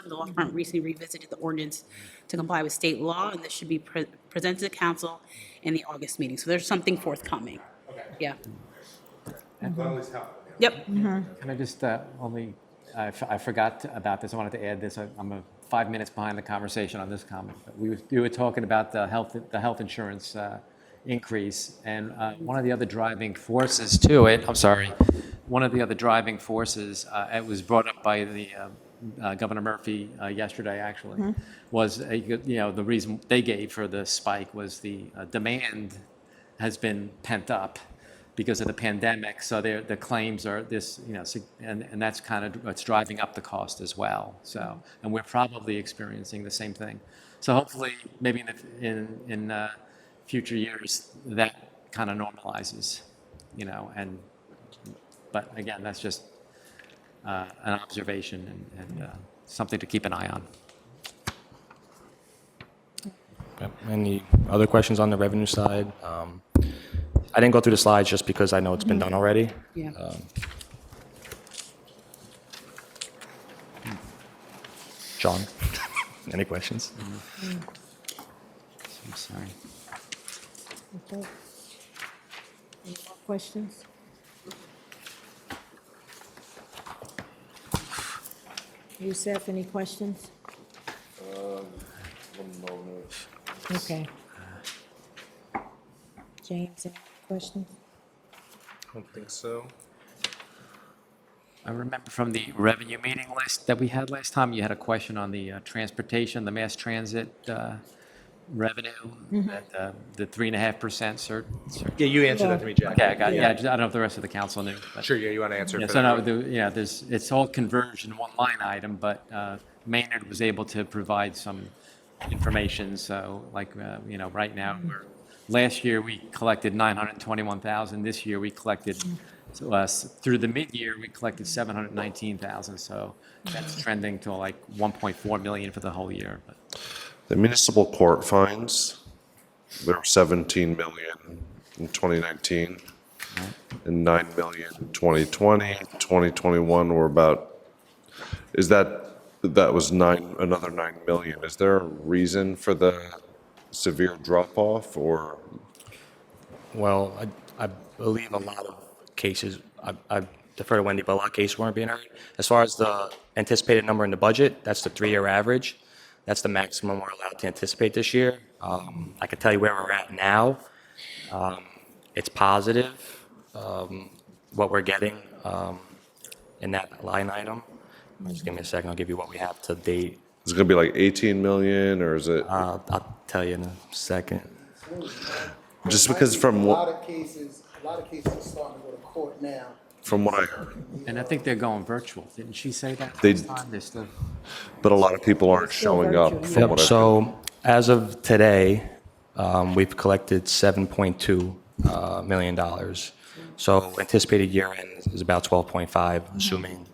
The law firm recently revisited the ordinance to comply with state law, and this should be presented to council in the August meeting. So there's something forthcoming. Yeah. Yep. Can I just I forgot about this. I wanted to add this. I'm 5 minutes behind the conversation on this comment. But we were talking about the health insurance increase, and one of the other driving forces to it. I'm sorry. One of the other driving forces, it was brought up by the Governor Murphy yesterday, actually, was the reason they gave for the spike was the demand has been pent up because of the pandemic. So the claims are this, and that's kind of what's driving up the cost as well. So, and we're probably experiencing the same thing. So hopefully, maybe in future years, that kind of normalizes, but again, that's just an observation and something to keep an eye on. Okay. Any other questions on the revenue side? I didn't go through the slides just because I know it's been done already. Yeah. John, any questions? I'm sorry. Okay. Any more questions? Youssef, any questions? Okay. James, any questions? I don't think so. I remember from the revenue meeting list that we had last time, you had a question on the transportation, the mass transit revenue, that the 3.5% Yeah, you answered that to me, Jack. Okay, I got it. Yeah, I don't know if the rest of the council knew. But, Sure, yeah, you want to answer yeah, it for so that? no, it's all converged in one line item, but Maynard was able to provide some information. So right now, last year we collected 921,000. This year we collected, through the mid-year, we collected 719,000. So that's trending to like 1.4 million for the whole year. But, The municipal court fines, there were 17 million in 2019 and 9 million in 2020. 2021 were about, that was another 9 million. Is there a reason for the severe drop off or? Well, I believe a lot of cases, I defer to Wendy, but a lot of cases weren't being heard. As far as the anticipated number in the budget, that's the 3-year average. That's the maximum we're allowed to anticipate this year. I can tell you where we're at now. It's positive, what we're getting in that line item. Just give me a second, I'll give you what we have to date. Is it gonna be like 18 million or is it? I'll tell you in a second. Just because from A what, lot of cases are starting to go to court now. from what I heard, and I think they're going virtual. Didn't she say that They- last time? They're still. but a lot of people aren't showing up from what I've. So as of today, we've collected $7.2 million. So anticipated year end is about 12.5, assuming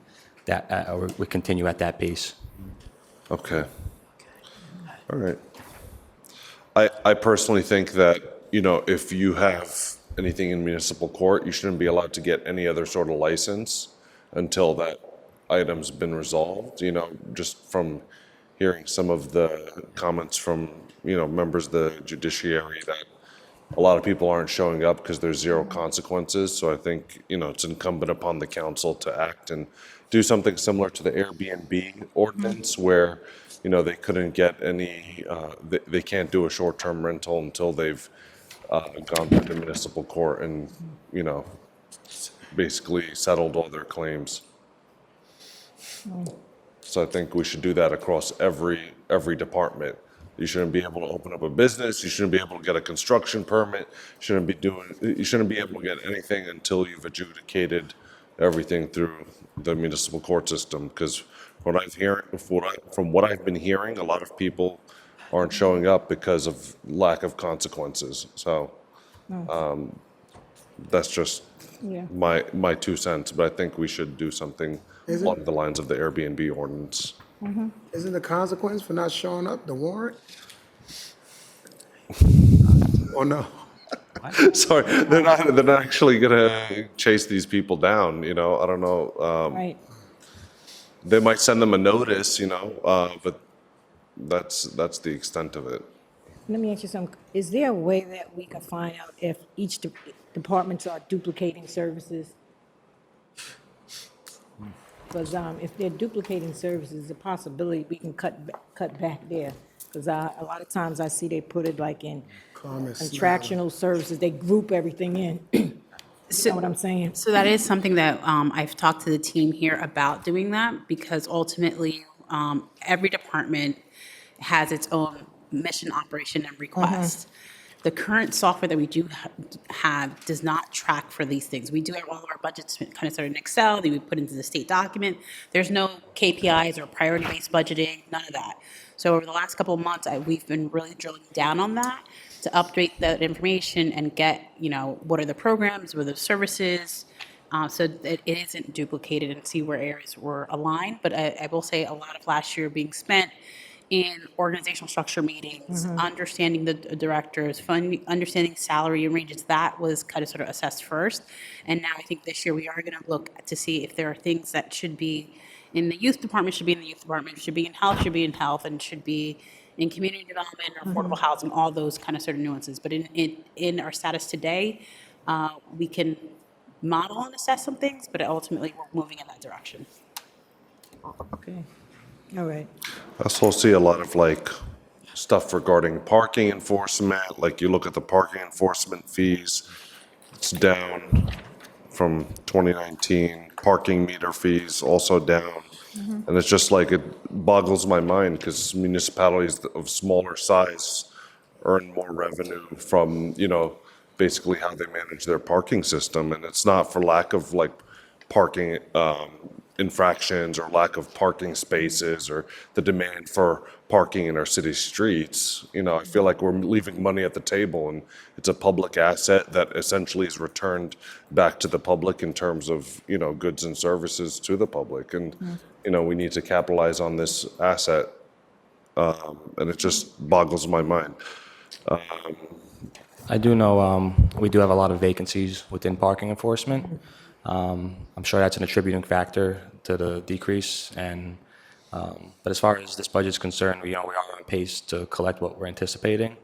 that we continue at that pace. Okay. All right. I personally think that, if you have anything in municipal court, you shouldn't be allowed to get any other sort of license until that item's been resolved, just from hearing some of the comments from, members of the judiciary that a lot of people aren't showing up because there's zero consequences. So I think, it's incumbent upon the council to act and do something similar to the Airbnb ordinance where, they couldn't get any, they can't do a short-term rental until they've gone through the municipal court and, basically settled all their claims. So I think we should do that across every department. You shouldn't be able to open up a business. You shouldn't be able to get a construction permit. You shouldn't be able to get anything until you've adjudicated everything through the municipal court system. Because from what I've been hearing, a lot of people aren't showing up because of lack of consequences. So that's just Yeah. my 2 cents. But I think we should do something along the lines of the Airbnb ordinance. Isn't the consequence for not showing up the warrant? Or no? Sorry, they're not actually gonna chase these people down. I don't know. Right. they might send them a notice, but that's the extent of it. Let me ask you something. Is there a way that we can find out if each departments are duplicating services? Because if they're duplicating services, the possibility we can cut back there. Because a lot of times I see they put it like in contractual services, they group everything in. You know what I'm saying? So that is something that I've talked to the team here about doing that, because ultimately, every department has its own mission, operation, and request. The current software that we do have does not track for these things. We do have all of our budgets kind of started in Excel, then we put into the state document. There's no KPIs or priority-based budgeting, none of that. So over the last couple of months, we've been really drilling down on that to update that information and get, what are the programs, what are the services, so that it isn't duplicated, and see where areas were aligned. But I will say a lot of last year being spent in organizational structure meetings, understanding the directors, understanding salary and ranges. That was kind of sort of assessed first. And now I think this year we are going to look to see if there are things that should be in the youth department, should be in the youth department, should be in health, and should be in community development or affordable housing, all those kind of sort of nuances. But in our status today, we can model and assess some things, but ultimately we're moving in that direction. Okay, all right. I also see a lot of stuff regarding parking enforcement. Like you look at the parking enforcement fees, it's down from 2019. Parking meter fees also down. And it's just it boggles my mind, because municipalities of smaller size earn more revenue from, basically how they manage their parking system. And it's not for lack of parking infractions or lack of parking spaces or the demand for parking in our city streets. I feel like we're leaving money at the table, and it's a public asset that essentially is returned back to the public in terms of, goods and services to the public. And, we need to capitalize on this asset. And it just boggles my mind. I do know we do have a lot of vacancies within parking enforcement. I'm sure that's an attributing factor to the decrease. And but as far as this budget is concerned, we are on pace to collect what we're anticipating,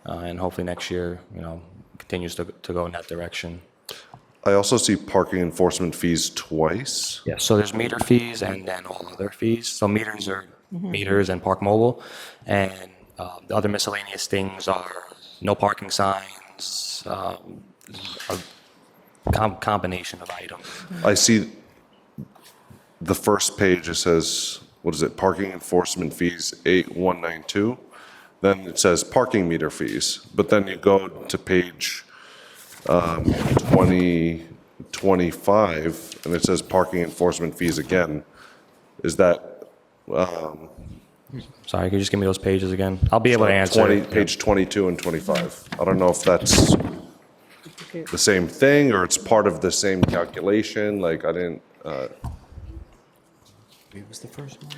and hopefully next year, continues to go in that direction. I also see parking enforcement fees twice. Yeah. So there's meter fees and then all other fees. So meters are meters and Park Mobile, and the other miscellaneous things are no parking signs, a combination of items. I see the first page, it says, parking enforcement fees 8192. Then it says parking meter fees. But then you go to page 2025, and it says parking enforcement fees again. Is that Sorry, could you just give me those pages again? I'll be able to answer. page 22 and 25? I don't know if that's the same thing or it's part of the same calculation. I didn't. What was the first one?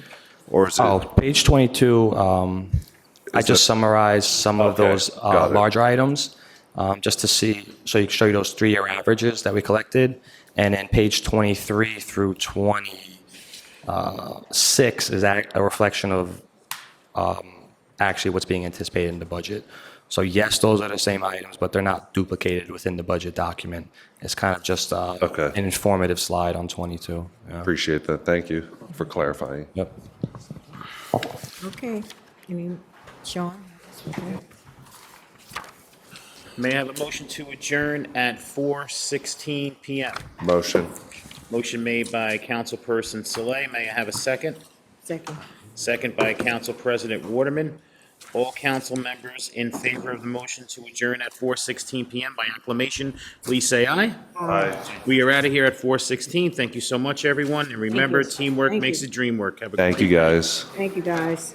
Or is it? Oh, page 22, I just summarized some of Okay, those got it. larger items, just to see, so you can show you those 3-year averages that we collected. And then page 23 through 26 is a reflection of actually what's being anticipated in the budget. So yes, those are the same items, but they're not duplicated within the budget document. It's kind of just Okay. an informative slide on 22. Yeah. Appreciate that. Thank you for clarifying. Yep. Okay, Sean? Okay. May I have a motion to adjourn at 4:16 PM? Motion. Motion made by Councilperson Saleh. May I have a second? Second. Second by Council President Waterman. All council members in favor of the motion to adjourn at 4:16 PM by acclamation, please say aye. Aye. We are out of here at 4:16. Thank you so much, everyone. And remember, you. teamwork Thank makes you. the dream work. Have a Thank great you, guys. Thank you, guys.